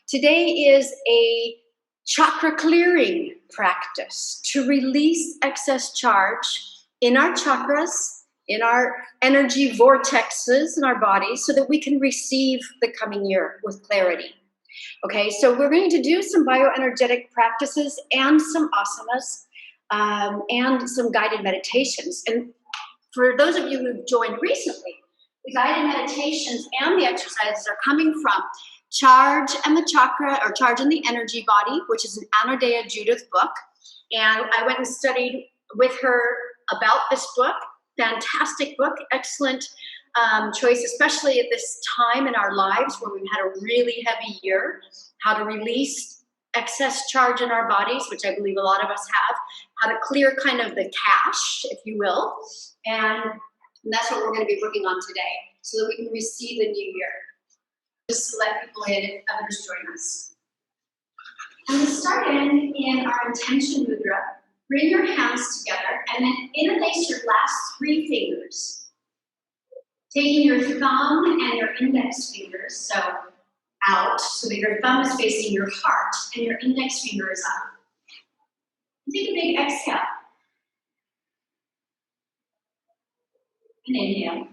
Today is a chakra clearing practice to release excess charge in our chakras, in our energy vortexes in our bodies, so that we can receive the coming year with clarity. Okay, so we're going to do some bioenergetic practices and some asanas and some guided meditations. And for those of you who've joined recently, the guided meditations and the exercises are coming from Charge and the Chakra, or Charge and the Energy Body, which is an Anodea Judith book. And I went and studied with her about this book. Fantastic book, excellent choice, especially at this time in our lives where we've had a really heavy year, how to release excess charge in our bodies, which I believe a lot of us have, how to clear kind of the cache, if you will. And that's what we're going to be working on today, so that we can receive the new year. Just to let people in if others join us. And we start in our intention mudra. Bring your hands together and then interlace your last three fingers. Taking your thumb and your index fingers, so out, so that your thumb is facing your heart and your index finger is up. Take a big exhale. And inhale.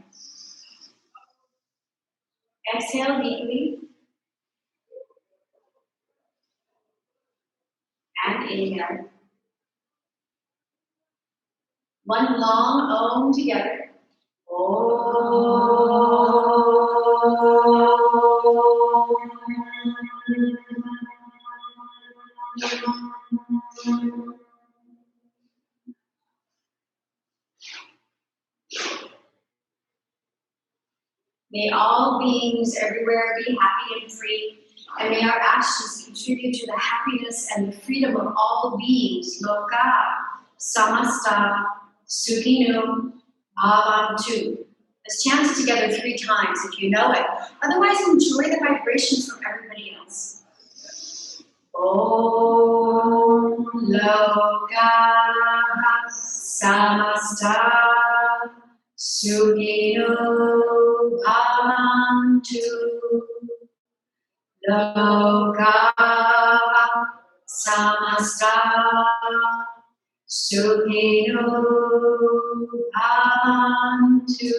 Exhale deeply. And inhale. One long Om together. Om. May all beings everywhere be happy and free, and may our actions contribute to the happiness and the freedom of all beings. Loka samasta sukhino bhavantu. Let's chant it together 3 times if you know it. Otherwise, enjoy the vibrations from everybody else. Om loka samasta sukhino bhavantu. Loka samasta sukhino bhavantu.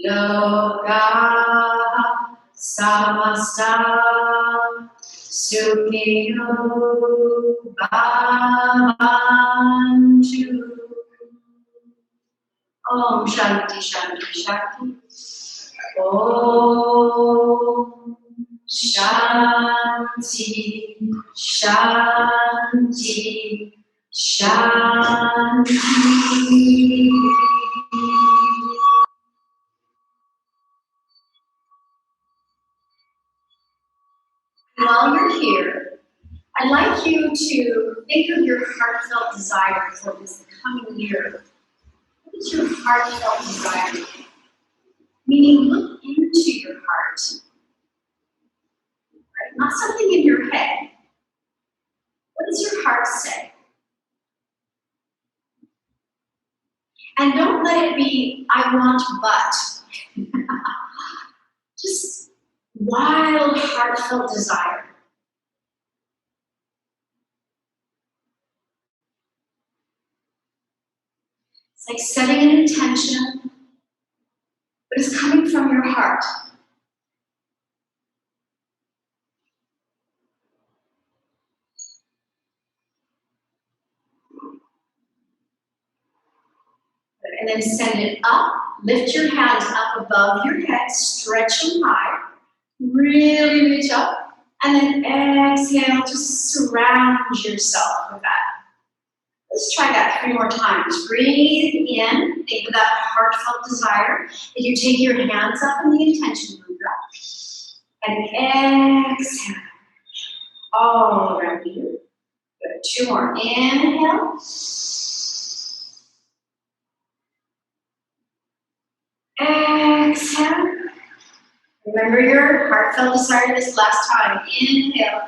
Loka samasta sukhino bhavantu. Om Shanti Shanti Shanti. Om Shanti Shanti Shanti. While you're here, I'd like you to think of your heartfelt desire for this coming year. What is your heartfelt desire? Meaning, look into your heart. Right? Not something in your head. What does your heart say? And don't let it be, I want but. Just wild, heartfelt desire. It's like setting an intention, but it's coming from your heart. And then send it up. Lift your hands up above your head, stretch them high. Really reach up. And then exhale, just surround yourself with that. Let's try that 3 more times. Breathe in, think of that heartfelt desire. If you take your hands up in the intention mudra. And exhale. All around you. Good. 2 more. Inhale. Exhale. Remember your heartfelt desire this last time. Inhale.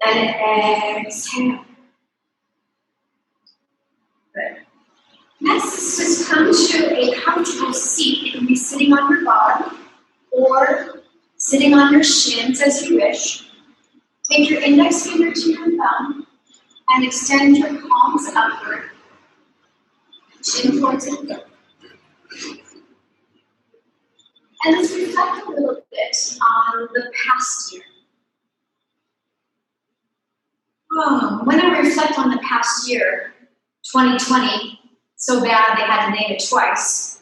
And exhale. Good. Next, just come come to a comfortable seat. You can be sitting on your bottom or sitting on your shins as you wish. Take your index finger to your thumb and extend your palms upward, chin towards the hip. And let's reflect a little bit on the past year. Oh, when I reflect on the past year, 2020, so bad they had to name it twice,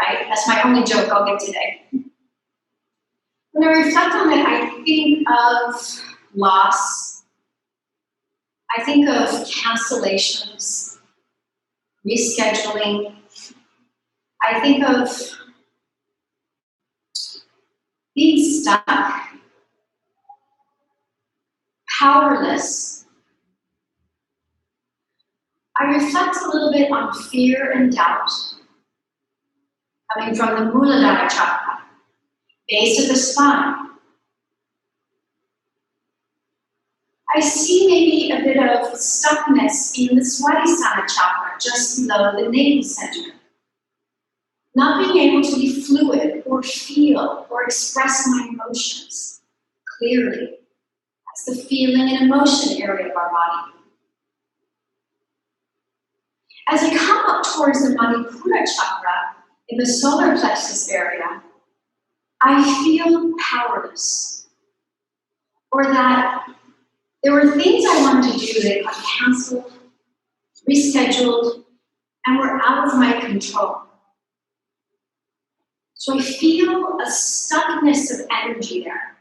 right? That's my only joke I'll get today. When I reflect on it, I think of loss. I think of cancellations, rescheduling. I think of being stuck, powerless. I reflect a little bit on fear and doubt, coming from the Muladhara Chakra, base of the spine. I see maybe a bit of stuckness in the Swadhisthana Chakra, just below the navel center. Not being able to be fluid or feel or express my emotions clearly. That's the feeling and emotion area of our body. As I come up towards the Manipura Chakra, in the solar plexus area, I feel powerless. Or that there were things I wanted to do that got canceled, rescheduled, and were out of my control. So I feel a stuckness of energy there.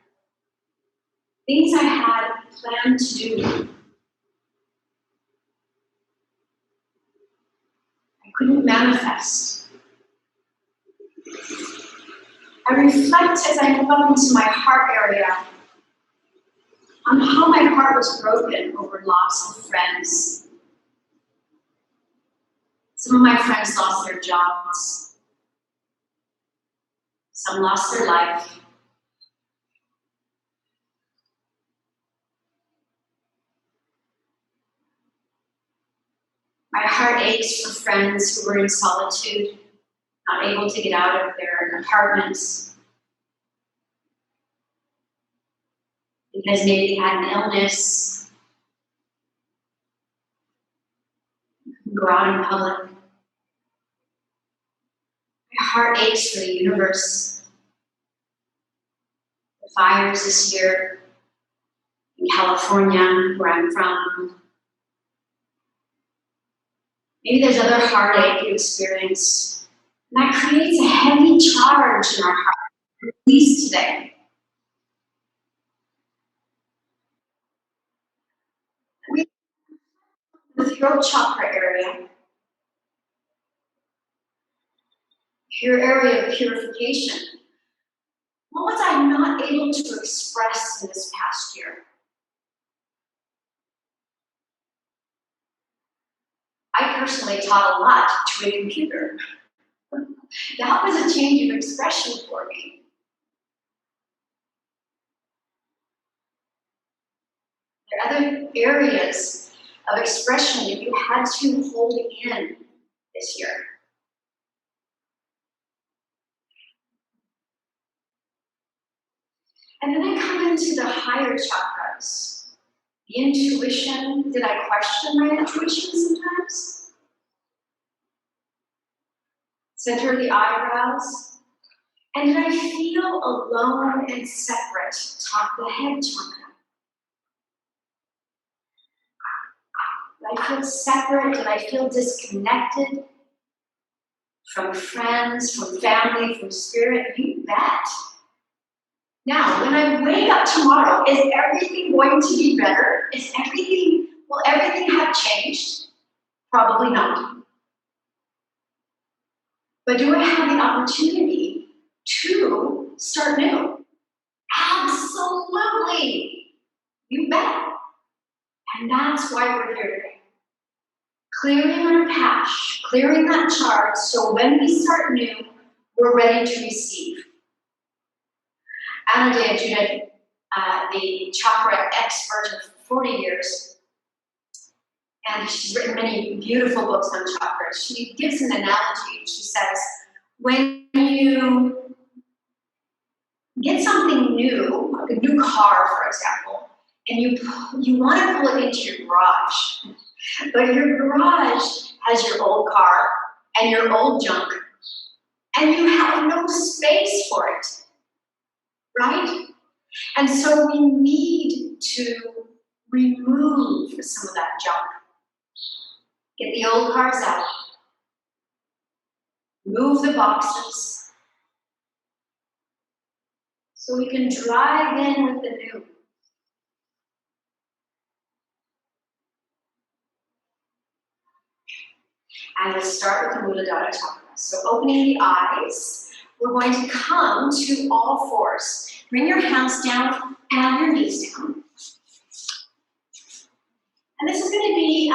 Things I had planned to do. I couldn't manifest. I reflect as I move up into my heart area on how my heart was broken over loss of friends. Some of my friends lost their jobs. Some lost their life. My heart aches for friends who were in solitude, not able to get out of their apartments because maybe they had an illness, couldn't go out in public. My heart aches for the universe. The fires this year in California, where I'm from. Maybe there's other heartache you experienced, and that creates a heavy charge in our heart. Release today. The throat chakra area, your area of purification. What was I not able to express in this past year? I personally taught a lot to a computer. That was a change of expression for me. There are other areas of expression that you had to hold in this year. And then I come into the higher chakras. The intuition, did I question my intuition sometimes? Center of the eyebrows. And did I feel alone and separate? Top of the head chakra. Did I feel separate? Did I feel disconnected from friends, from family, from spirit? You bet. Now, when I wake up tomorrow, is everything going to be better? Will everything have changed? Probably not. But do I have the opportunity to start new? Absolutely. You bet. And that's why we're here today. Clearing our cache, clearing that charge, so when we start new, we're ready to receive. Anodea Judith, the chakra expert of 40 years, and she's written many beautiful books on chakras. She gives an analogy. She says, when you get something new, like a new car, for example, and you want to pull it into your garage, but your garage has your old car and your old junk, and you have no space for it, right? And so we need to remove some of that junk. Get the old cars out. Move the boxes. So we can drive in with the new. And let's start with the Muladhara chakra. So opening the eyes, we're going to come to all fours. Bring your hands down and your knees down. And this is going to be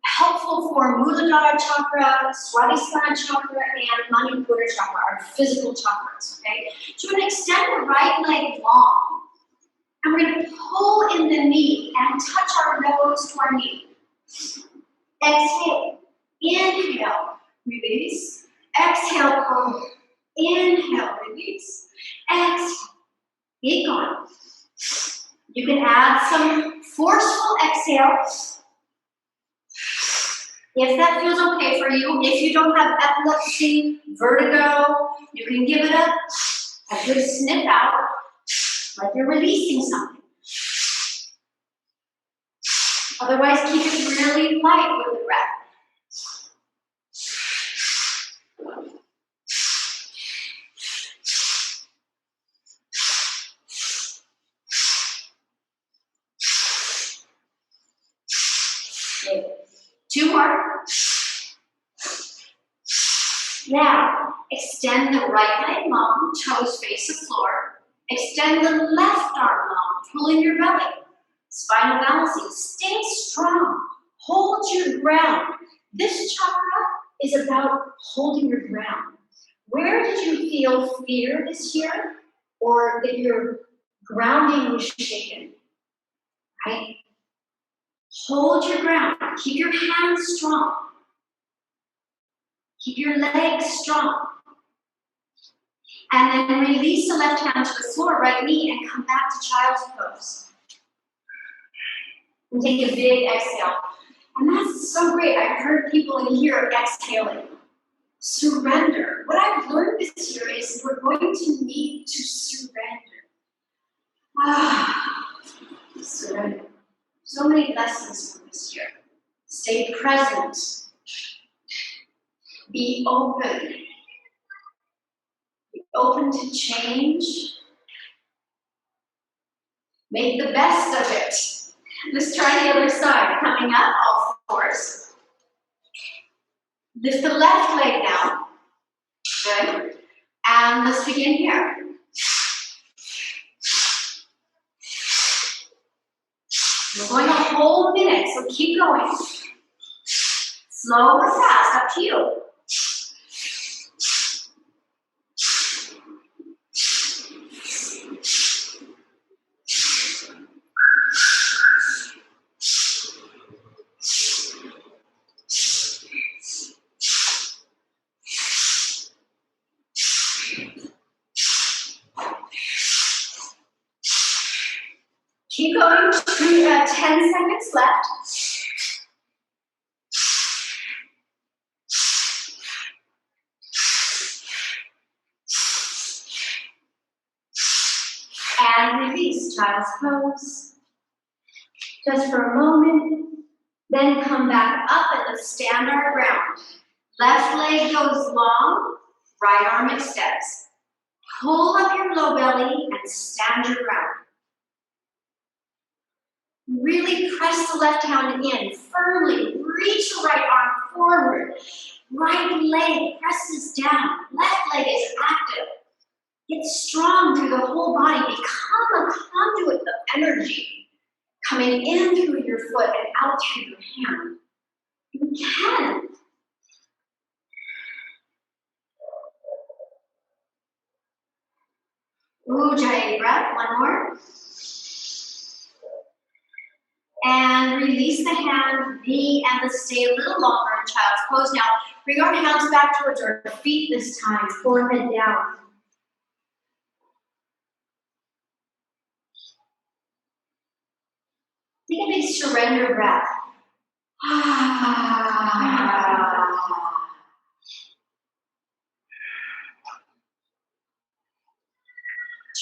helpful for Muladhara chakra, Swadhisthana chakra, and Manipura chakra, our physical chakras, okay? So we're going to extend the right leg long, and we're going to pull in the knee and touch our nose to our knee. Exhale. Inhale, release. Exhale, pull. Inhale, release. Exhale. Keep going. You can add some forceful exhales if that feels okay for you. If you don't have epilepsy, vertigo, you can give it a good sniff out, like you're releasing something. Otherwise, keep it really light with the breath. Two more. Now, extend the right leg long, toes face the floor. Extend the left arm long, pulling your belly. Spinal balancing. Stay strong. Hold your ground. This chakra is about holding your ground. Where did you feel fear this year? Or that your grounding was shaken? Right? Hold your ground. Keep your hands strong. Keep your legs strong. And then release the left hand to the floor, right knee, and come back to child's pose. And take a big exhale. And that's so great. I've heard people in here exhaling. Surrender. What I've learned this year is we're going to need to surrender. Surrender. So many lessons from this year. Stay present. Be open. Be open to change. Make the best of it. Let's try the other side. Coming up, all fours. Lift the left leg down. Good. And let's begin here. We're going a whole minute, so keep going. Slow or fast, up to you. Keep going, 10 seconds left. And release, child's pose. Just for a moment, then come back up and let's stand our ground. Left leg goes long, right arm extends. Pull up your low belly and stand your ground. Really press the left hand in firmly. Reach the right arm forward. Right leg presses down. Left leg is active. Get strong through the whole body. Become a conduit of energy coming in through your foot and out through your hand. You can. Ujjayi breath. One more. And release the hand, knee, and let's stay a little longer in child's pose. Now, bring our hands back towards our feet this time, forehead down. Take a big surrender breath.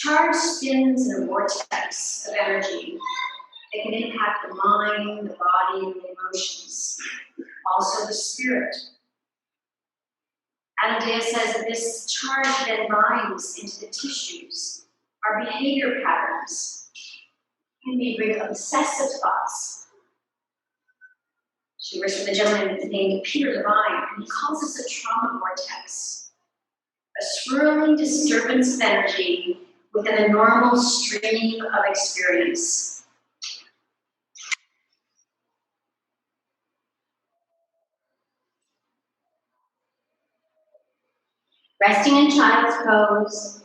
Charge spins in a vortex of energy. It can impact the mind, the body, and the emotions. Also the spirit. Anadea says that this charge then binds into the tissues, our behavior patterns. And may bring obsessive thoughts. She works with a gentleman named Peter Levine, and he calls this a trauma vortex. A swirling disturbance of energy within a normal stream of experience. Resting in child's pose,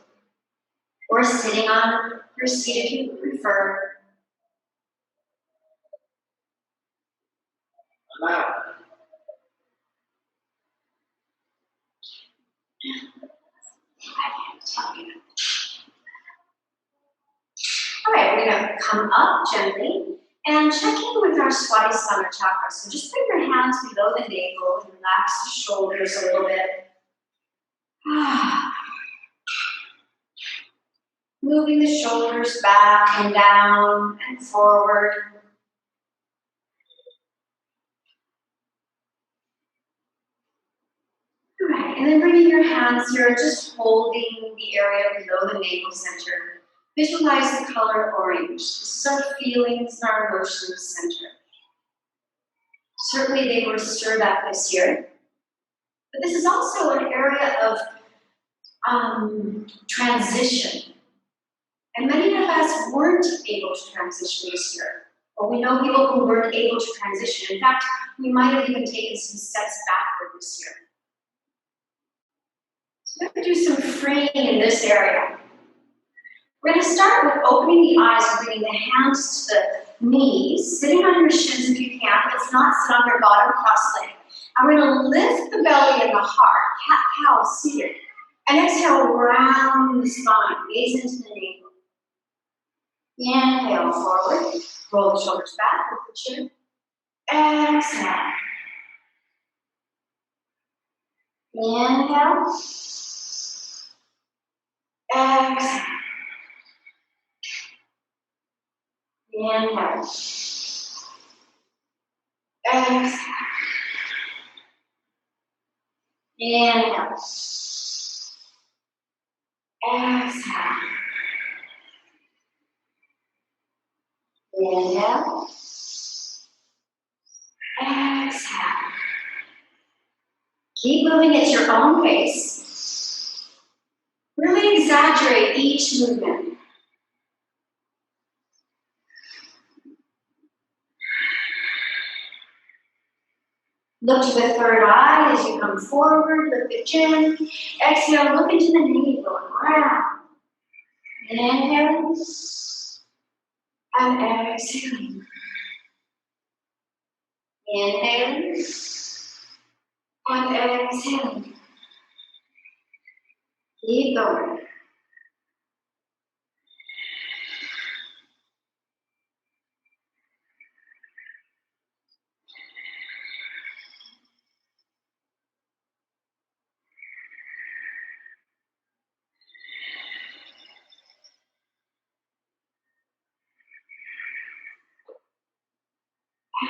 or sitting on your seat if you prefer. All right, we're going to come up gently and check in with our Swadhisthana chakra. So just put your hands below the navel and relax the shoulders a little bit. Moving the shoulders back and down and forward. All right, and then bringing your hands here, just holding the area below the navel center. Visualize the color orange. This is our feelings and our emotions center. Certainly they were stirred up this year. But this is also an area of transition. And many of us weren't able to transition this year. Or we know people who weren't able to transition. In fact, we might have even taken some steps backward this year. So we're going to do some freeing in this area. We're going to start with opening the eyes and bringing the hands to the knees, sitting on your shins if you can. If not, sit on your bottom cross-leg. And we're going to lift the belly and the heart, cat-cow seated. And exhale, round the spine, gaze into the navel. Inhale forward, roll the shoulders back, lift the chin. Exhale. Inhale. Exhale. Inhale. Exhale. Inhale. Exhale. Inhale. Exhale. Keep moving at your own pace. Really exaggerate each movement. Look to the third eye as you come forward, lift the chin. Exhale, look into the navel and round. Inhale. And exhale. Inhale. And exhale. Keep going.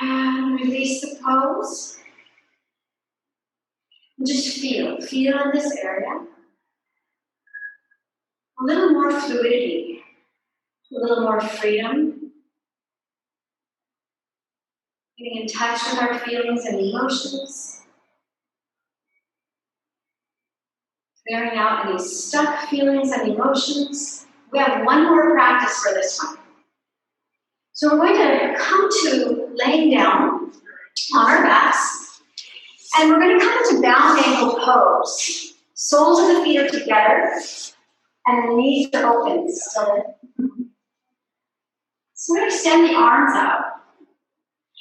And release the pose. And just feel in this area. A little more fluidity, a little more freedom. Getting in touch with our feelings and emotions. Clearing out any stuck feelings and emotions. We have one more practice for this one. So we're going to come to laying down on our backs. And we're going to come into bound ankle pose. Soles of the feet are together. And the knees are open still. So we're going to extend the arms out.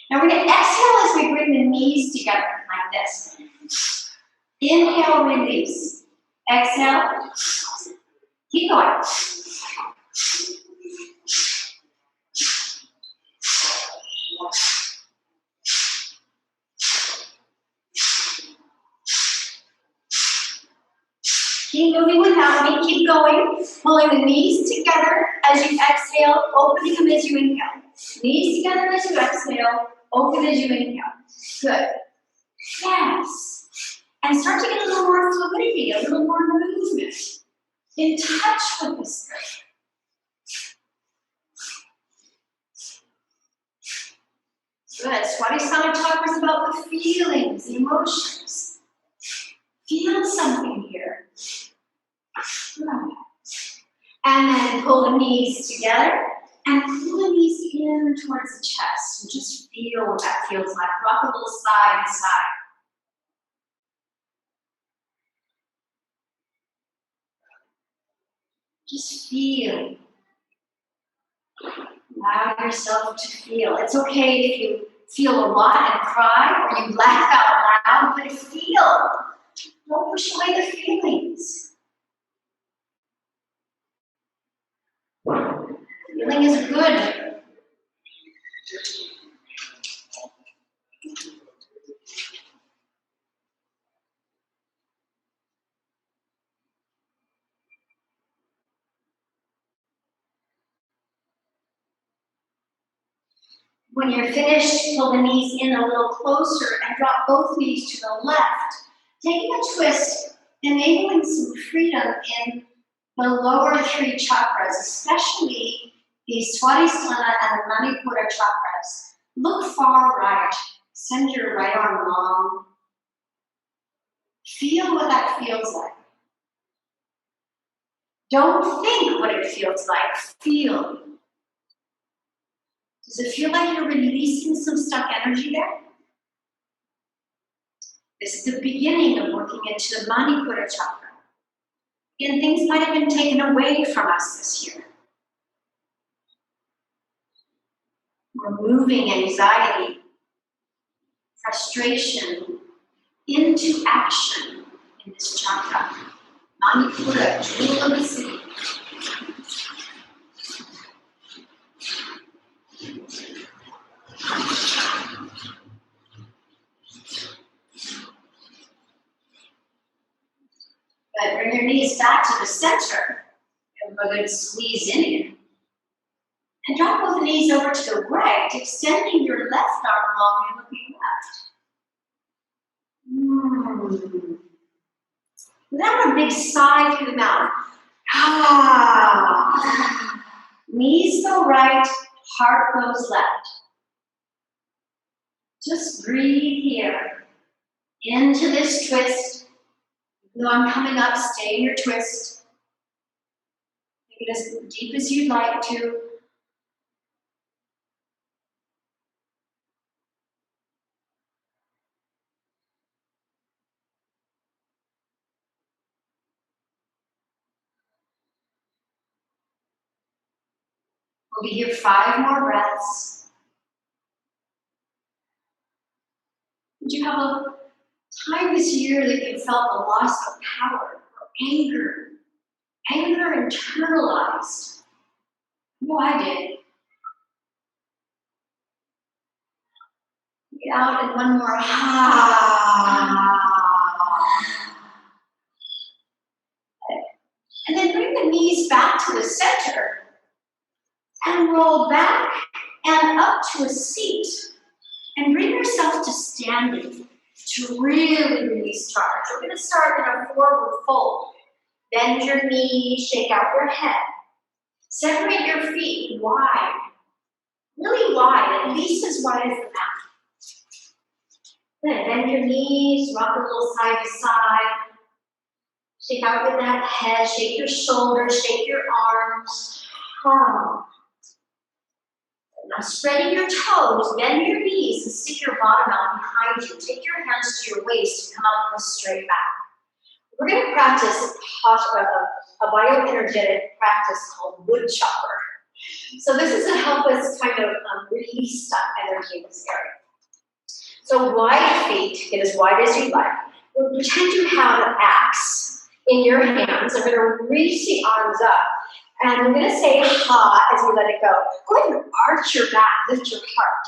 Now we're going to exhale as we bring the knees together like this. Inhale, release. Exhale. Keep going. Keep moving without me. Keep going. Pulling the knees together as you exhale, opening them as you inhale. Knees together as you exhale, open as you inhale. Good. Yes. And start to get a little more fluidity, a little more movement. In touch with the spirit. Good. Swadhisthana Chakra is about the feelings, the emotions. Feel something here. Good. And then pull the knees together and pull the knees in towards the chest. And just feel what that feels like. Rock a little side to side. Just feel. Allow yourself to feel. It's okay if you feel a lot and cry or you laugh out loud, but feel. Don't push away the feelings. Feeling is good. When you're finished, pull the knees in a little closer and drop both knees to the left. Taking a twist, enabling some freedom in the lower three chakras, especially the Swadhisthana and the Manipura chakras. Look far right. Send your right arm long. Feel what that feels like. Don't think what it feels like. Feel. Does it feel like you're releasing some stuck energy there? This is the beginning of working into the Manipura chakra. And things might have been taken away from us this year. We're moving anxiety, frustration into action in this chakra. Manipura, jewel of the city. But bring your knees back to the center. Give them a good squeeze in here. And drop both the knees over to the right, extending your left arm long and looking left. Without a big sigh through the mouth. Ah. Knees go right, heart goes left. Just breathe here. Into this twist. Even though I'm coming up, stay in your twist. Take it as deep as you'd like to. We'll be here 5 more breaths. Did you have a time this year that you felt the loss of power or anger? Anger internalized. No, I did. Get out and one more. And then bring the knees back to the center and roll back and up to a seat. And bring yourself to standing to really release charge. We're going to start in a forward fold. Bend your knees, shake out your head. Separate your feet wide. Really wide, at least as wide as the mat. Then bend your knees, rock a little side to side. Shake out with that head, shake your shoulders, shake your arms. Now spreading your toes, bend your knees and stick your bottom out behind you. Take your hands to your waist and come up with a straight back. We're going to practice a bioenergetic practice called wood chopper. So this is to help us kind of release that energy in this area. So wide feet, get as wide as you like. Well, pretend you have an axe in your hands. I'm going to reach the arms up. And we're going to say ha as we let it go. Go ahead and arch your back, lift your heart.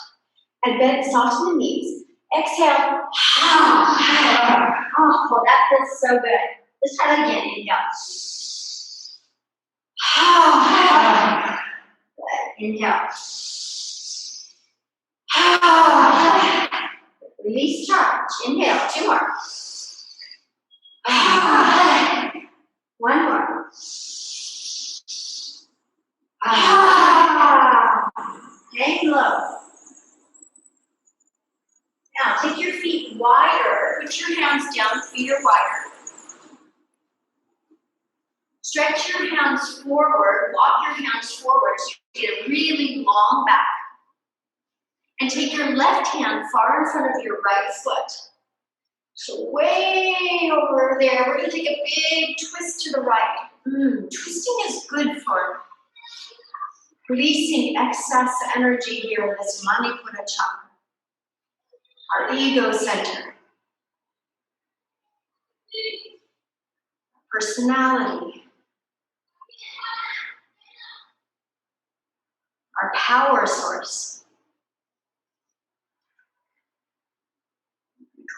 And bend, soften the knees. Exhale, ha. Oh, well, that feels so good. Let's try that again. Inhale. Ha. Good. Inhale. Ha. Release, charge. Inhale. 2 more. Ha. 1 more. Ha. Hang low. Now, take your feet wider. Put your hands down, feet are wider. Stretch your hands forward, walk your hands forward so you get a really long back. And take your left hand far in front of your right foot. So way over there, we're going to take a big twist to the right. Twisting is good for releasing excess energy here in this Manipura chakra. Our ego center, personality, our power source.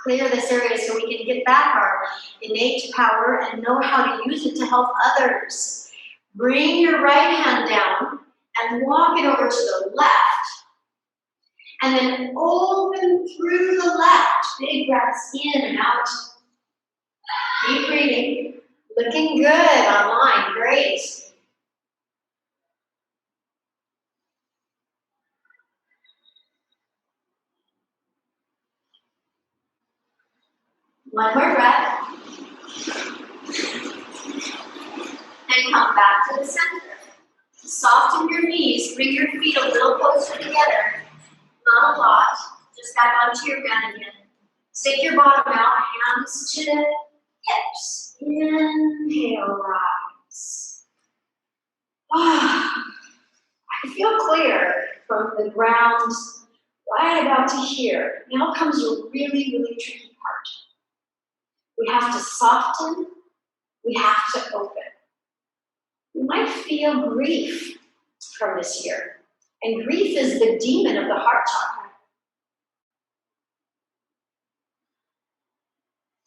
Clear this area so we can get back our innate power and know how to use it to help others. Bring your right hand down and walk it over to the left. And then open through the left. Big breaths in and out. Keep breathing. Looking good online. Great. One more breath. And come back to the center. Soften your knees. Bring your feet a little closer together. Not a lot. Just back onto your mat again. Stick your bottom out, hands to the hips. Inhale, rise. I feel clear from the ground right about to here. Now comes a really, really tricky part. We have to soften. We have to open. You might feel grief from this year. And grief is the demon of the heart chakra.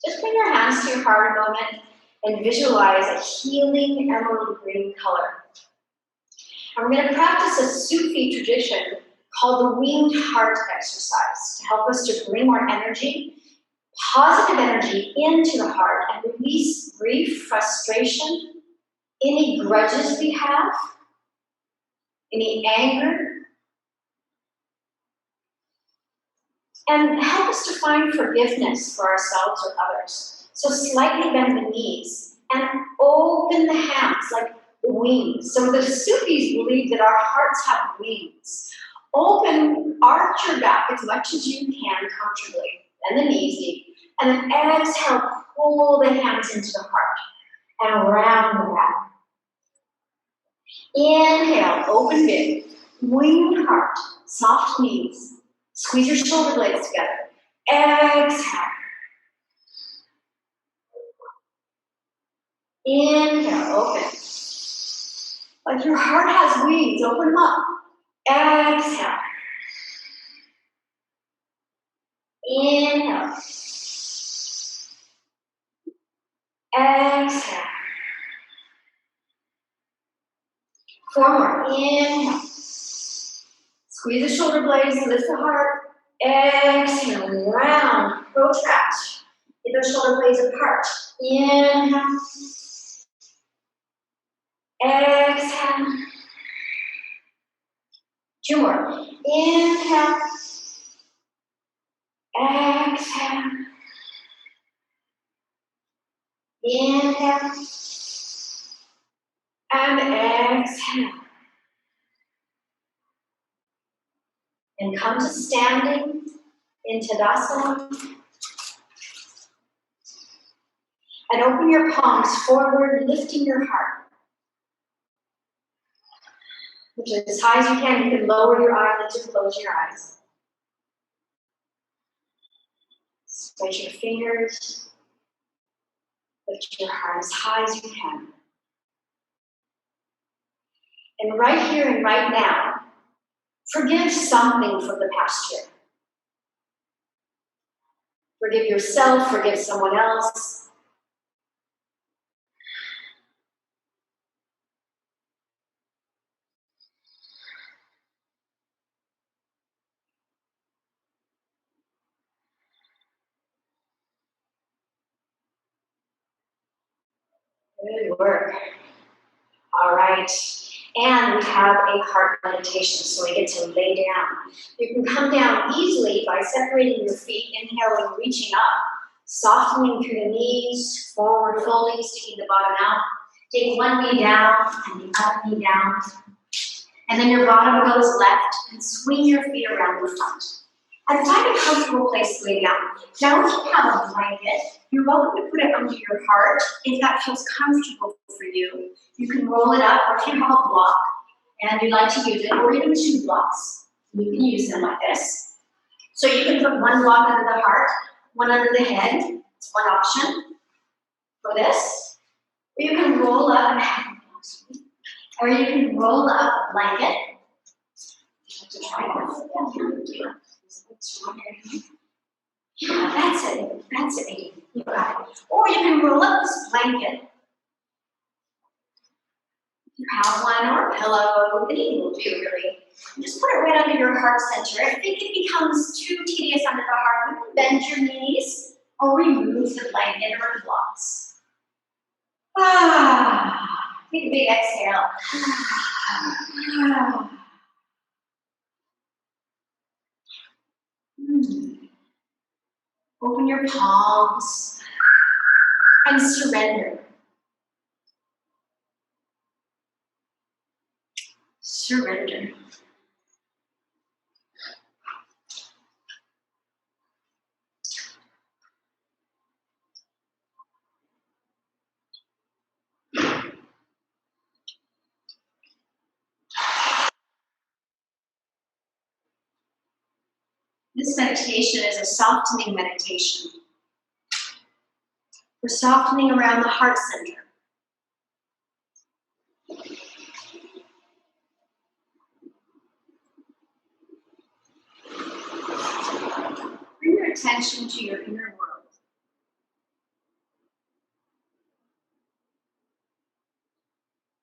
Just bring your hands to your heart a moment and visualize a healing emerald green color. And we're going to practice a Sufi tradition called the winged heart exercise to help us to bring more energy, positive energy into the heart and release grief, frustration, any grudges we have, any anger, and help us to find forgiveness for ourselves or others. So slightly bend the knees and open the hands like the wings. So the Sufis believe that our hearts have wings. Open, arch your back as much as you can comfortably, and the knees deep. And then exhale, pull the hands into the heart and around the back. Inhale, open big, winged heart, soft knees. Squeeze your shoulder blades together. Exhale. Inhale, open. Like your heart has wings, open them up. Exhale. Inhale. Exhale. 4 more. Inhale. Squeeze the shoulder blades, lift the heart. Exhale, round, protract. Get those shoulder blades apart. Inhale. Exhale. 2 more. Inhale. Exhale. Inhale. And exhale. And come to standing in Tadasana. And open your palms forward, lifting your heart. Which is as high as you can. You can lower your eyelids or close your eyes. Spread your fingers. Lift your heart as high as you can. And right here and right now, forgive something from the past year. Forgive yourself, forgive someone else. Good work. All right. And we have a heart meditation, so we get to lay down. You can come down easily by separating your feet, inhaling, reaching up, softening through the knees, forward folding, sticking the bottom out. Take one knee down and the other knee down. And then your bottom goes left and swing your feet around the front. And find a comfortable place to lay down. Now, if you have a blanket, you're welcome to put it under your heart if that feels comfortable for you. You can roll it up, or if you have a block and you'd like to use it, or even 2 blocks, you can use them like this. So you can put 1 block under the heart, 1 under the head. It's one option for this. Or you can roll up, or you can roll up a blanket. Try that. Yeah, that's it. That's it, Amy. You got it. Or you can roll up this blanket. If you have one, or a pillow, anything will do, really. And just put it right under your heart center. If it becomes too tedious under the heart, you can bend your knees or remove the blanket or the blocks. Take a big exhale. Open your palms and surrender. Surrender. This meditation is a softening meditation. We're softening around the heart center. Bring your attention to your inner world.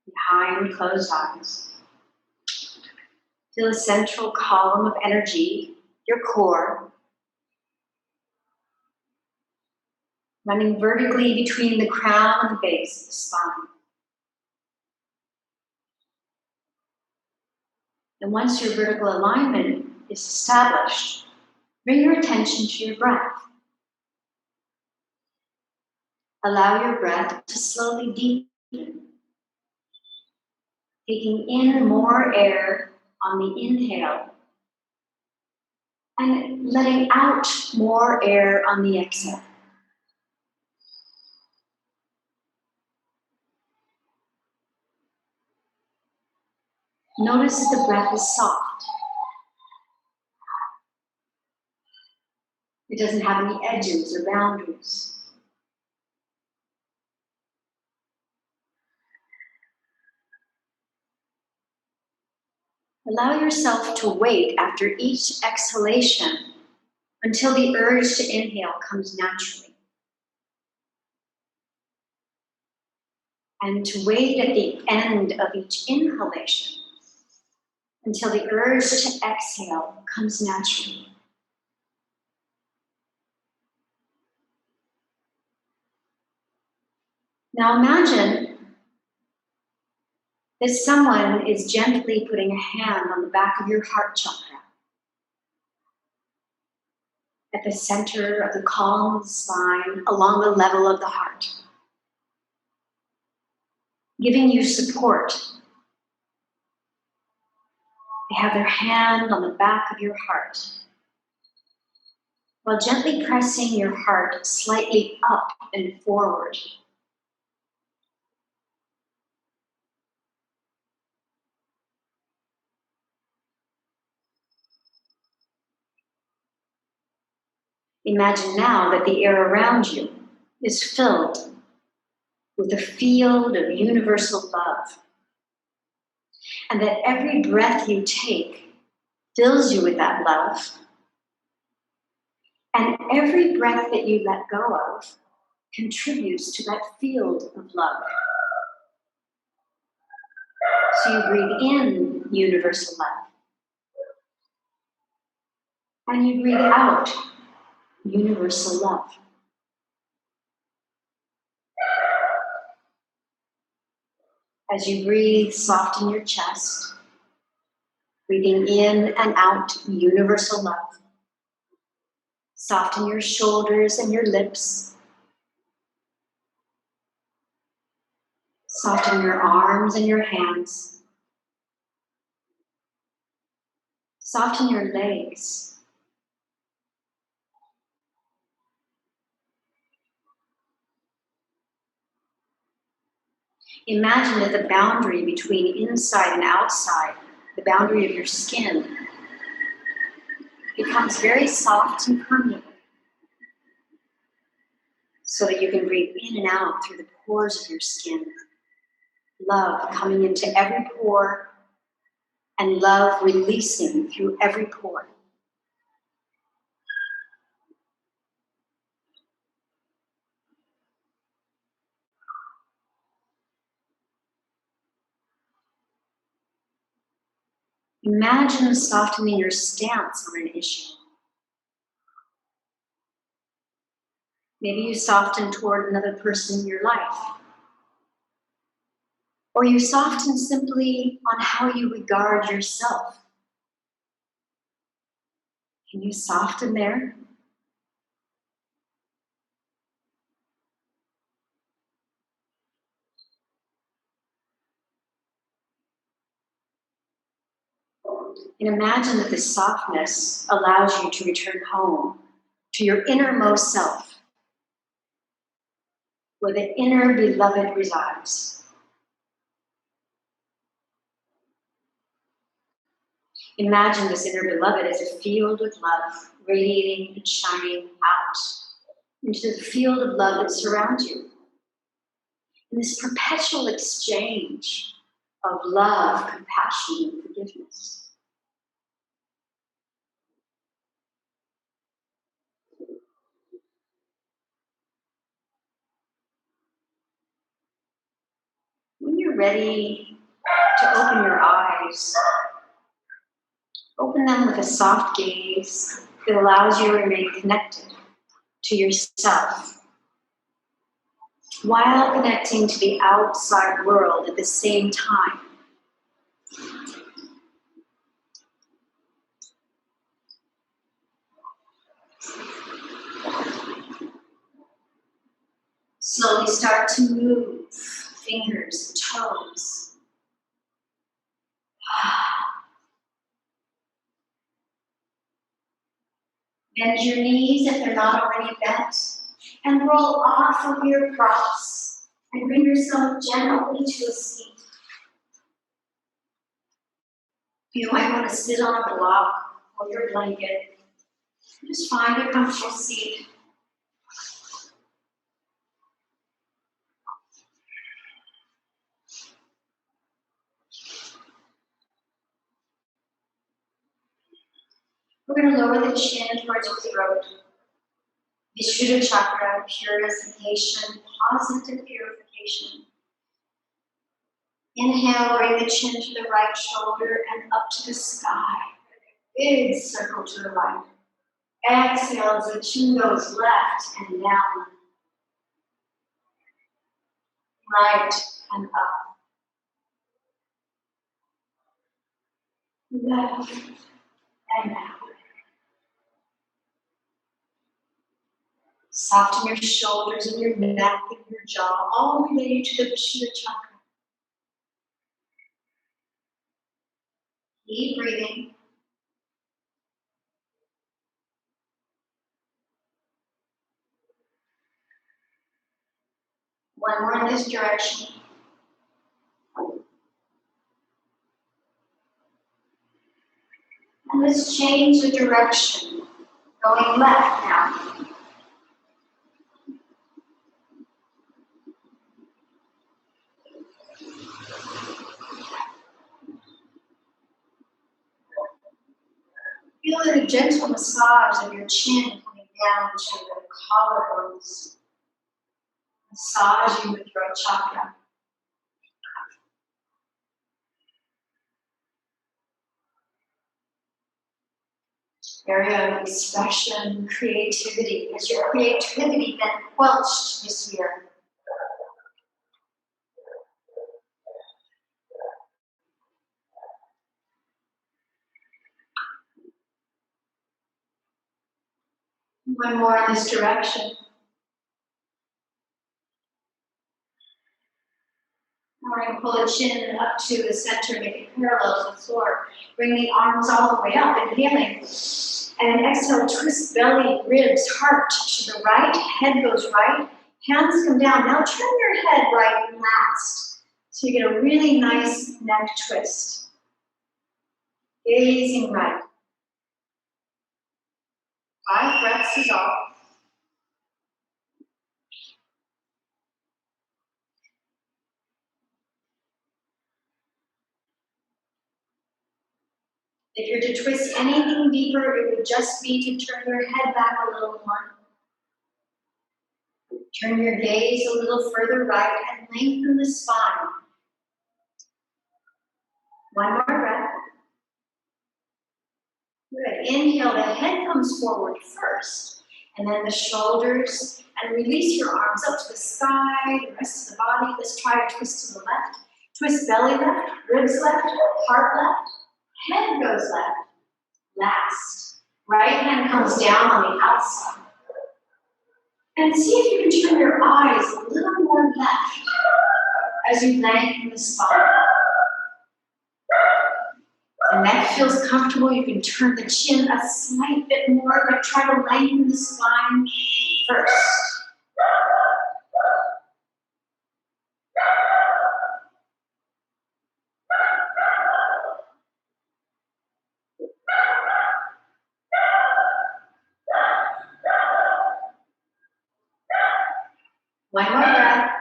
Behind closed eyes. Feel a central column of energy, your core, running vertically between the crown and the base of the spine. And once your vertical alignment is established, bring your attention to your breath. Allow your breath to slowly deepen, taking in more air on the inhale and letting out more air on the exhale. Notice the breath is soft. It doesn't have any edges or boundaries. Allow yourself to wait after each exhalation until the urge to inhale comes naturally. And to wait at the end of each inhalation until the urge to exhale comes naturally. Now imagine that someone is gently putting a hand on the back of your heart chakra, at the center of the column of the spine, along the level of the heart, giving you support. They have their hand on the back of your heart, while gently pressing your heart slightly up and forward. Imagine now that the air around you is filled with a field of universal love, and that every breath you take fills you with that love, and every breath that you let go of contributes to that field of love. So you breathe in universal love, and you breathe out universal love. As you breathe, soften your chest, breathing in and out universal love. Soften your shoulders and your lips. Soften your arms and your hands. Soften your legs. Imagine that the boundary between inside and outside, the boundary of your skin, becomes very soft and permeable, so that you can breathe in and out through the pores of your skin. Love coming into every pore, and love releasing through every pore. Imagine softening your stance on an issue. Maybe you soften toward another person in your life. Or you soften simply on how you regard yourself. Can you soften there? And imagine that this softness allows you to return home to your innermost self, where the inner beloved resides. Imagine this inner beloved as a field of love, radiating and shining out into the field of love that surrounds you. In this perpetual exchange of love, compassion, and forgiveness. When you're ready to open your eyes, open them with a soft gaze that allows you to remain connected to yourself, while connecting to the outside world at the same time. Slowly start to move fingers and toes. Bend your knees if they're not already bent, and roll off of your props and bring yourself gently to a seat. You might want to sit on a block or your blanket. Just find a comfortable seat. We're going to lower the chin towards your throat. Vishuddha Chakra, purification, positive purification. Inhale, bring the chin to the right shoulder and up to the sky. Big circle to the right. Exhale as the chin goes left and down. Right and up. Left and out. Soften your shoulders and your neck and your jaw, all related to the Vishuddha Chakra. Keep breathing. One more in this direction. And let's change the direction Going left now. Feel a gentle massage of your chin coming down to the collarbones. Massaging the throat chakra. Area of expression, creativity. Has your creativity been quelched this year? One more in this direction. We're going to pull the chin up to the center, make it parallel to the floor. Bring the arms all the way up, inhaling. And exhale, twist belly, ribs, heart to the right, head goes right, hands come down. Now turn your head right last. So you get a really nice neck twist. Gazing right. 5 breaths is all. If you're to twist anything deeper, it would just be to turn your head back a little more. Turn your gaze a little further right and lengthen the spine. One more breath. Good. Inhale, the head comes forward first, and then the shoulders, and release your arms up to the sky, the rest of the body. Let's try to twist to the left. Twist belly left, ribs left, heart left, head goes left. Last. Right hand comes down on the outside. And see if you can turn your eyes a little more left as you lengthen the spine. The neck feels comfortable. You can turn the chin a slight bit more, but try to lengthen the spine first. One more breath.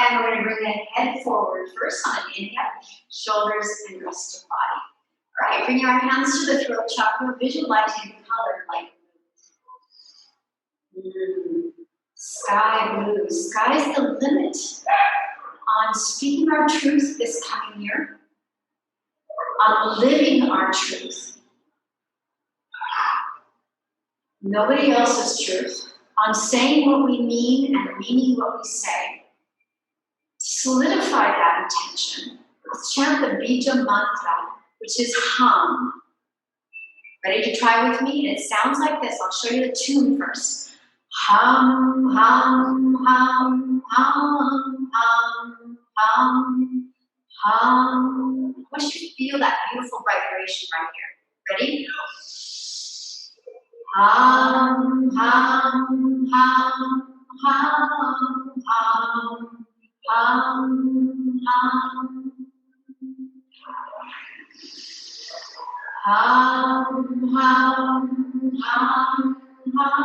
And we're going to bring the head forward first on an inhale, shoulders and rest of body. All right, bring your hands to the throat chakra, visualizing the color light blue. Sky blue. Sky's the limit on speaking our truth this coming year, on living our truth. Nobody else's truth, on saying what we mean and meaning what we say. Solidify that intention. Let's chant the Bija mantra, which is hum. Ready to try with me? And it sounds like this. I'll show you the tune first. Hum, hum, hum, hum, hum, hum, hum. I want you to feel that beautiful vibration right here. Ready? Hum, hum, hum, hum, hum. Hum, hum. Hum, hum, hum, hum,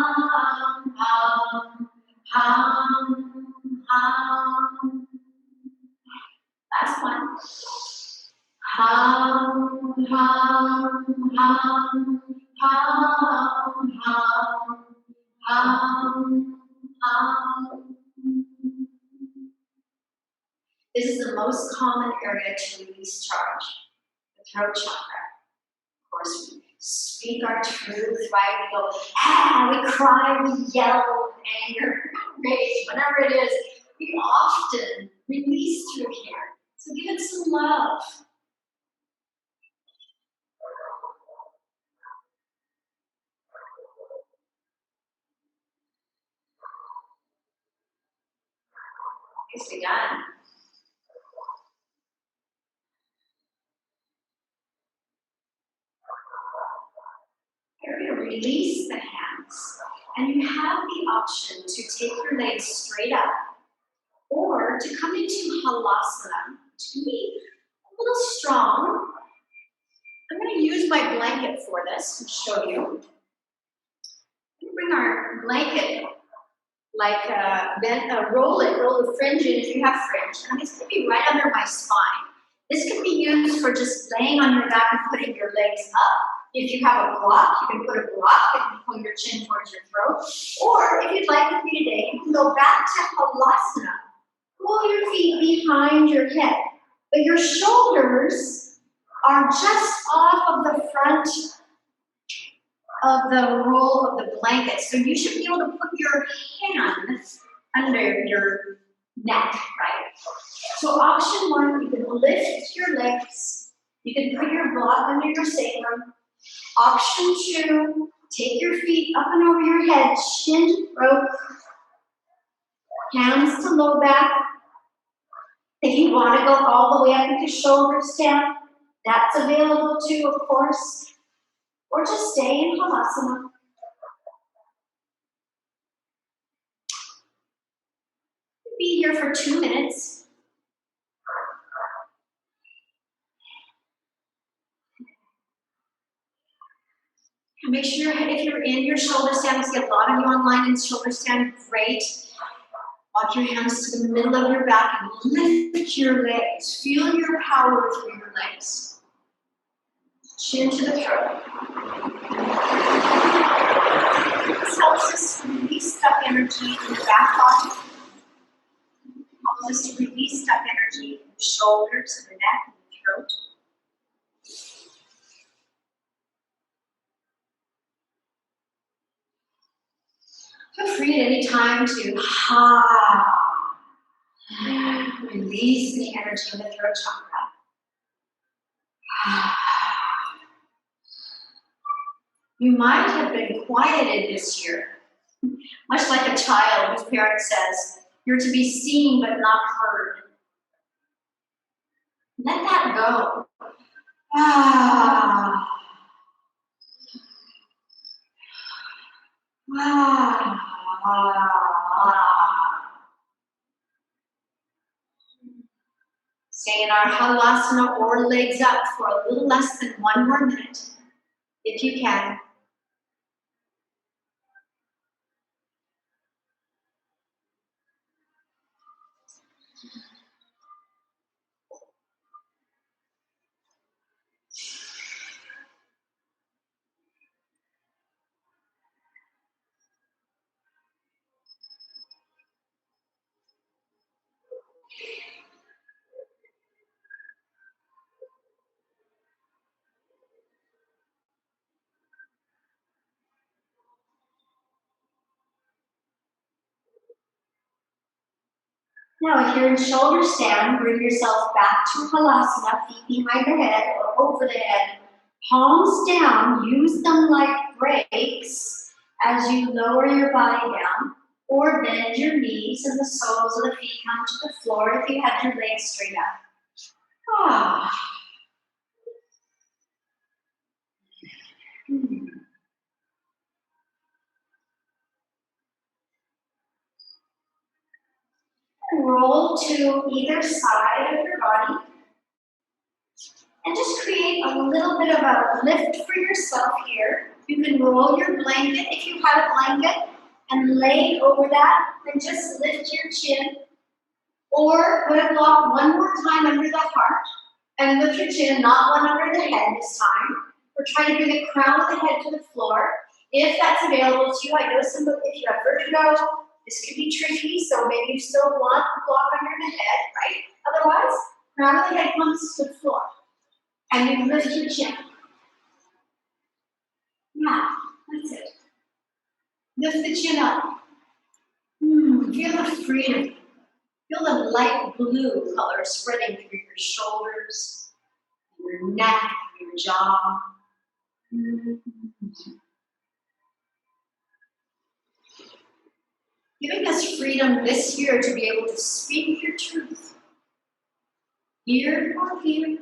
hum, hum, hum. Last one. Hum, hum, hum, hum, hum, hum, hum. This is the most common area to release charge, the throat chakra. Of course, we speak our truth, right? We go, we cry, we yell, anger, rage, whatever it is. We often release through here. So give it some love. Nicely done. You're going to release the hands, and you have the option to take your legs straight up or to come into halasana, which can be a little strong. I'm going to use my blanket for this to show you. bring our blanket, like roll the fringe in if you have fringe. And this could be right under my spine. This can be used for just laying on your back and putting your legs up. If you have a block, you can put a block and pull your chin towards your throat. Or if you'd like with me today, you can go back to Halasana. Pull your feet behind your head. But your shoulders are just off of the front of the roll of the blanket. So you should be able to put your hands under your neck, right? So option one, you can lift your legs. You can put your block under your sacrum. Option two, take your feet up and over your head, chin to throat, hands to low back. If you want to go all the way up into shoulders down, that's available too, of course. Or just stay in Halasana. Be here for 2 minutes. And make sure if you're in your shoulder stand, I see a lot of you online in shoulder stand, great. Walk your hands to the middle of your back and lift your legs. Feel your power through your legs. Chin to the throat. This helps us to release that energy in the back body. Helps us to release that energy in the shoulders and the neck and the throat. Feel free at any time to release the energy in the throat chakra. You might have been quieted this year, much like a child whose parent says, you're to be seen but not heard. Let that go. Stay in our Halasana or legs up for a little less than 1 more minute, if you can. Now, if you're in shoulder stand, bring yourself back to Halasana, feet behind the head or over the head. Palms down, use them like brakes as you lower your body down, or bend your knees and the soles of the feet come to the floor if you had your legs straight up. Roll to either side of your body and just create a little bit of a lift for yourself here. You can roll your blanket if you had a blanket and lay over that and just lift your chin, or put a block one more time under the heart and lift your chin, not one under the head this time. We're trying to bring the crown of the head to the floor. If that's available to you, I know if you have vertigo, this could be tricky, so maybe you still want the block under the head, right? Otherwise, crown of the head comes to the floor. And you lift your chin. Yeah, that's it. Lift the chin up. Feel the freedom. Feel the light blue color spreading through your shoulders, your neck, your jaw. Giving us freedom this year to be able to speak your truth. Here or here.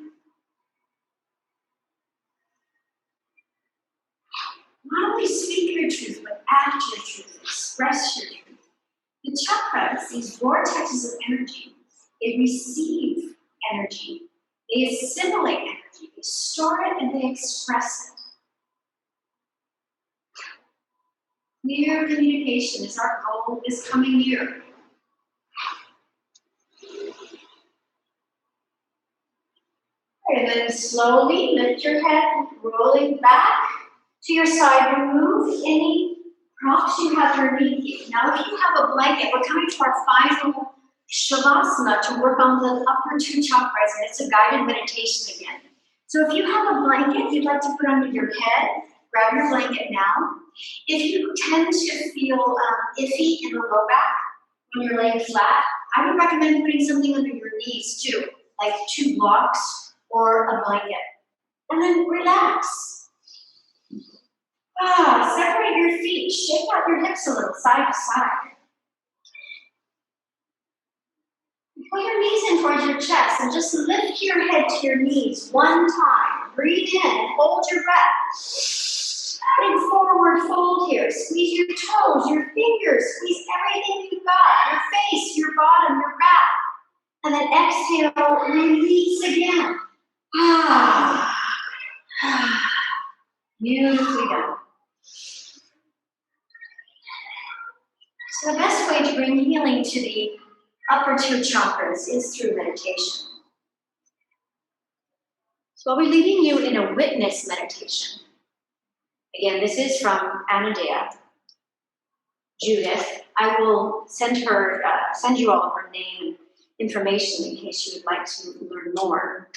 Not only speak your truth, but act your truth, express your truth. The chakras, these vortexes of energy, they receive energy, they assimilate energy, they store it and they express it. Clear communication is our goal this coming year. And then slowly lift your head, rolling back to your side. Remove any props you have underneath you. Now, if you have a blanket, we're coming to our final shavasana to work on the upper two chakras, and it's a guided meditation again. So if you have a blanket you'd like to put under your head, grab your blanket now. If you tend to feel iffy in the low back when you're laying flat, I would recommend putting something under your knees too, like 2 blocks or a blanket. And then relax. Separate your feet, shake out your hips a little, side to side. Put your knees in towards your chest and just lift your head to your knees 1 time. Breathe in and hold your breath. Big forward fold here. Squeeze your toes, your fingers, squeeze everything you've got. Your face, your bottom, your back. And then exhale, release again. Beautifully done. So the best way to bring healing to the upper 2 chakras is through meditation. So I'll be leading you in a witness meditation. Again, this is from Anadea. Judith. I will send you all her name and information in case you would like to learn more.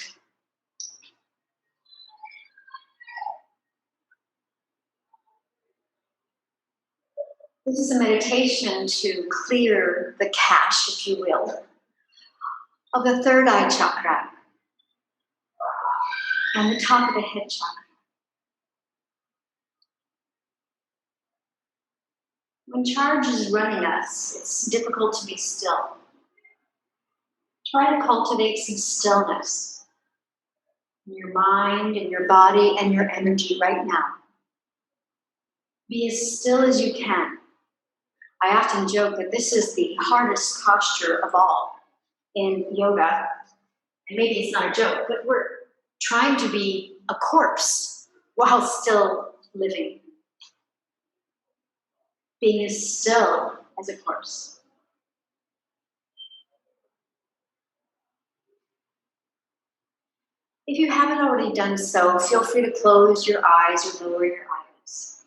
This is a meditation to clear the cache, if you will, of the 3rd eye chakra and the top of the head chakra. When charge is running us, it's difficult to be still. Try to cultivate some stillness in your mind, in your body, and your energy right now. Be as still as you can. I often joke that this is the hardest posture of all in yoga. And maybe it's not a joke, but we're trying to be a corpse while still living. Being as still as a corpse. If you haven't already done so, feel free to close your eyes or lower your eyes.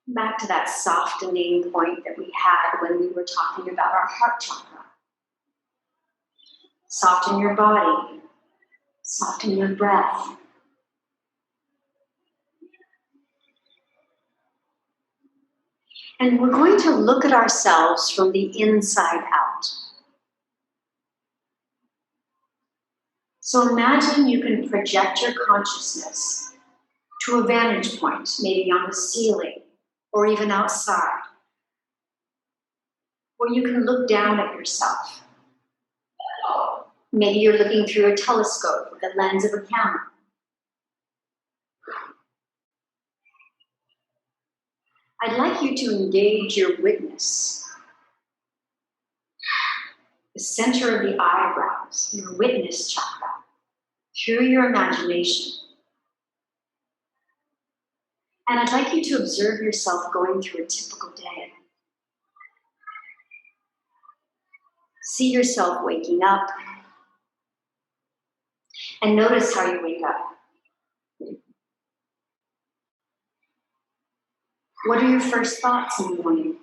Back to that softening point that we had when we were talking about our heart chakra. Soften your body. Soften your breath. And we're going to look at ourselves from the inside out. So imagine you can project your consciousness to a vantage point, maybe on the ceiling or even outside, where you can look down at yourself. Maybe you're looking through a telescope with the lens of a camera. I'd like you to engage your witness, the center of the eyebrows, your witness chakra, through your imagination. And I'd like you to observe yourself going through a typical day. See yourself waking up, and notice how you wake up. What are your first thoughts in the morning?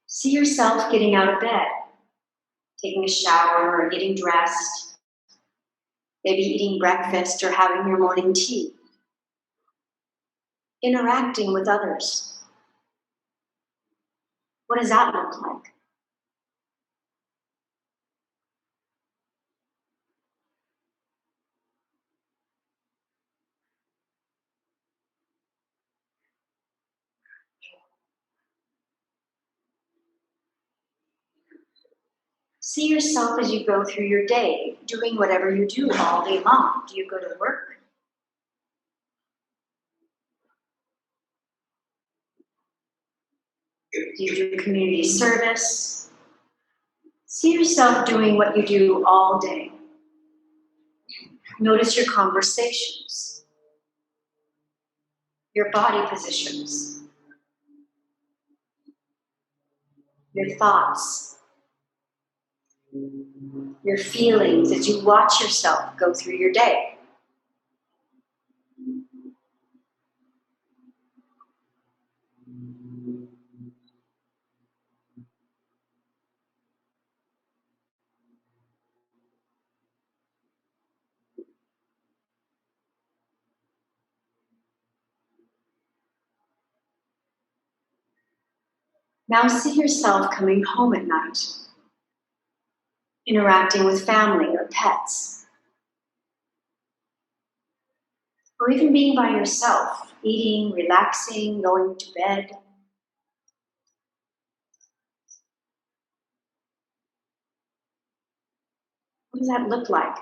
See yourself getting out of bed, taking a shower or getting dressed, maybe eating breakfast or having your morning tea, interacting with others. What does that look like? See yourself as you go through your day, doing whatever you do all day long. Do you go to work? Do you do community service? See yourself doing what you do all day. Notice your conversations, your body positions, your thoughts, your feelings as you watch yourself go through your day. Now see yourself coming home at night, interacting with family or pets, or even being by yourself, eating, relaxing, going to bed. What does that look like?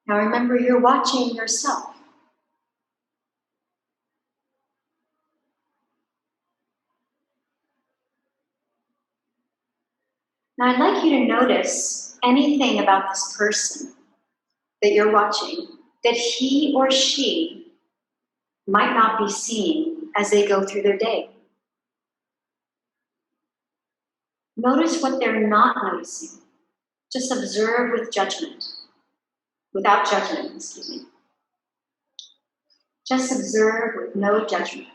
Now remember, you're watching yourself. Now I'd like you to notice anything about this person that you're watching that he or she might not be seeing as they go through their day. Notice what they're not noticing. Just observe with judgment. Without judgment, excuse me. Just observe with no judgment.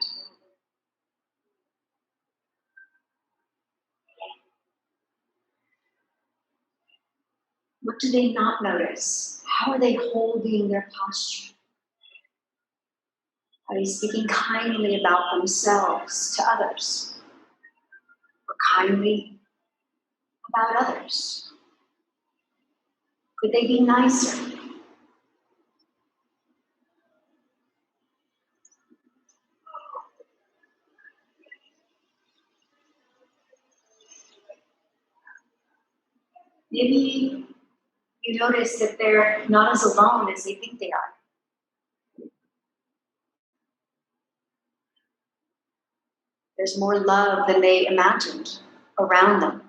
What do they not notice? How are they holding their posture? Are they speaking kindly about themselves to others? Or kindly about others? Could they be nicer? Maybe you notice that they're not as alone as they think they are. There's more love than they imagined around them.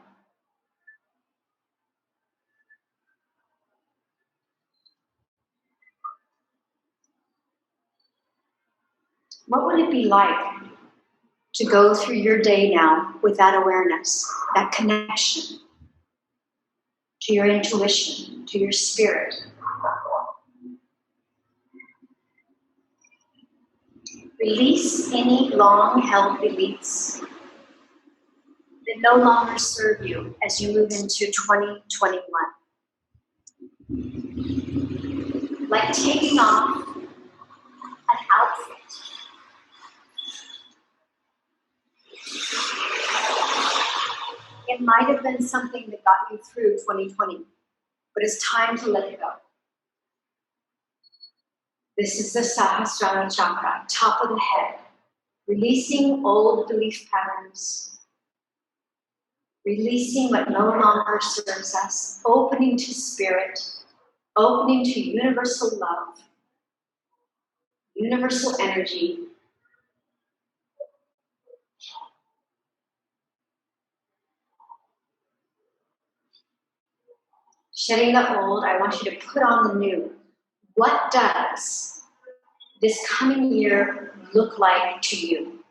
What would it be like to go through your day now with that awareness, that connection to your intuition, to your spirit? Release any long-held beliefs that no longer serve you as you move into 2021. Like taking off an outfit. It might have been something that got you through 2020, but it's time to let it go. This is the Sahasrara Chakra, top of the head, releasing old belief patterns, releasing what no longer serves us, opening to spirit, opening to universal love, universal energy. Shedding the old, I want you to put on the new. What does this coming year look like to you?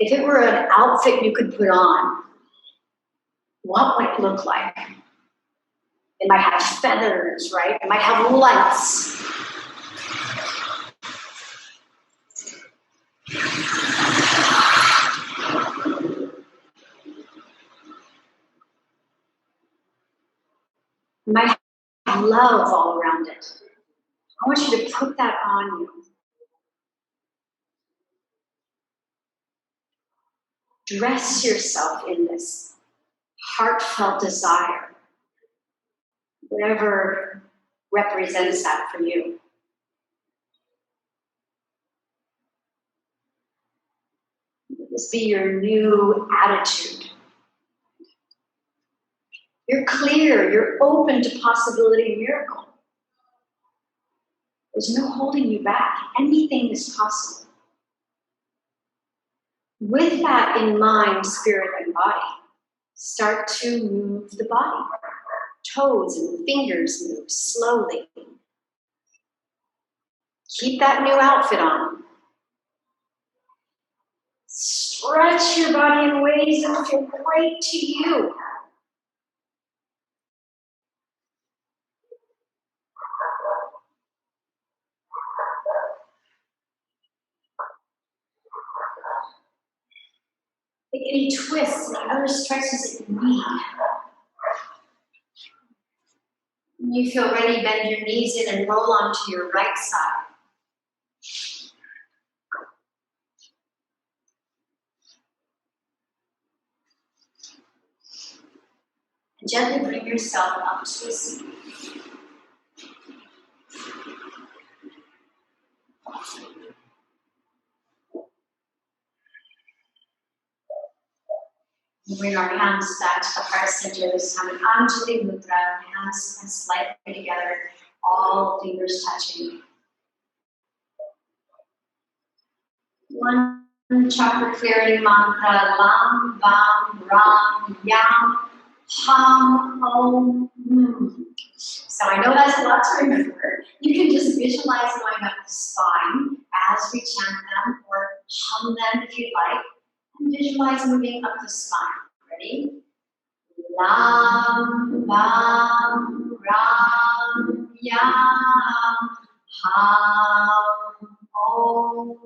If it were an outfit you could put on, what would it look like? It might have feathers, right? It might have lights. It might have love all around it. I want you to put that on you. Dress yourself in this heartfelt desire, whatever represents that for you. Let this be your new attitude. You're clear, you're open to possibility and miracle. There's no holding you back. Anything is possible. With that in mind, spirit and body, start to move the body. Toes and fingers move slowly. Keep that new outfit on. Stretch your body in ways that feel great to you. Take any twists and other stretches that you need. When you feel ready, bend your knees in and roll onto your right side. And gently bring yourself up to a seat. And bring our hands back to the heart center this time. An Anjali Mudra, hands slightly together, all fingers touching. One chakra clearing mantra, Lam, Vam, Ram, Yam, Ham, Om, So I know that's a lot to remember. You can just visualize going up the spine as we chant them, or hum them if you'd like, and visualize moving up the spine. Ready? Lam, Vam, Ram, Yam, Ham, Om.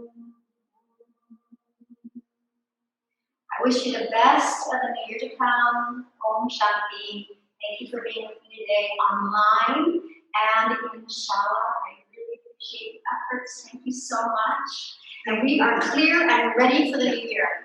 I wish you the best of the new year to come. Om Shanti. Thank you for being with me today online and in Shala. I really appreciate the efforts. Thank you so much. And we are clear and ready for the new year.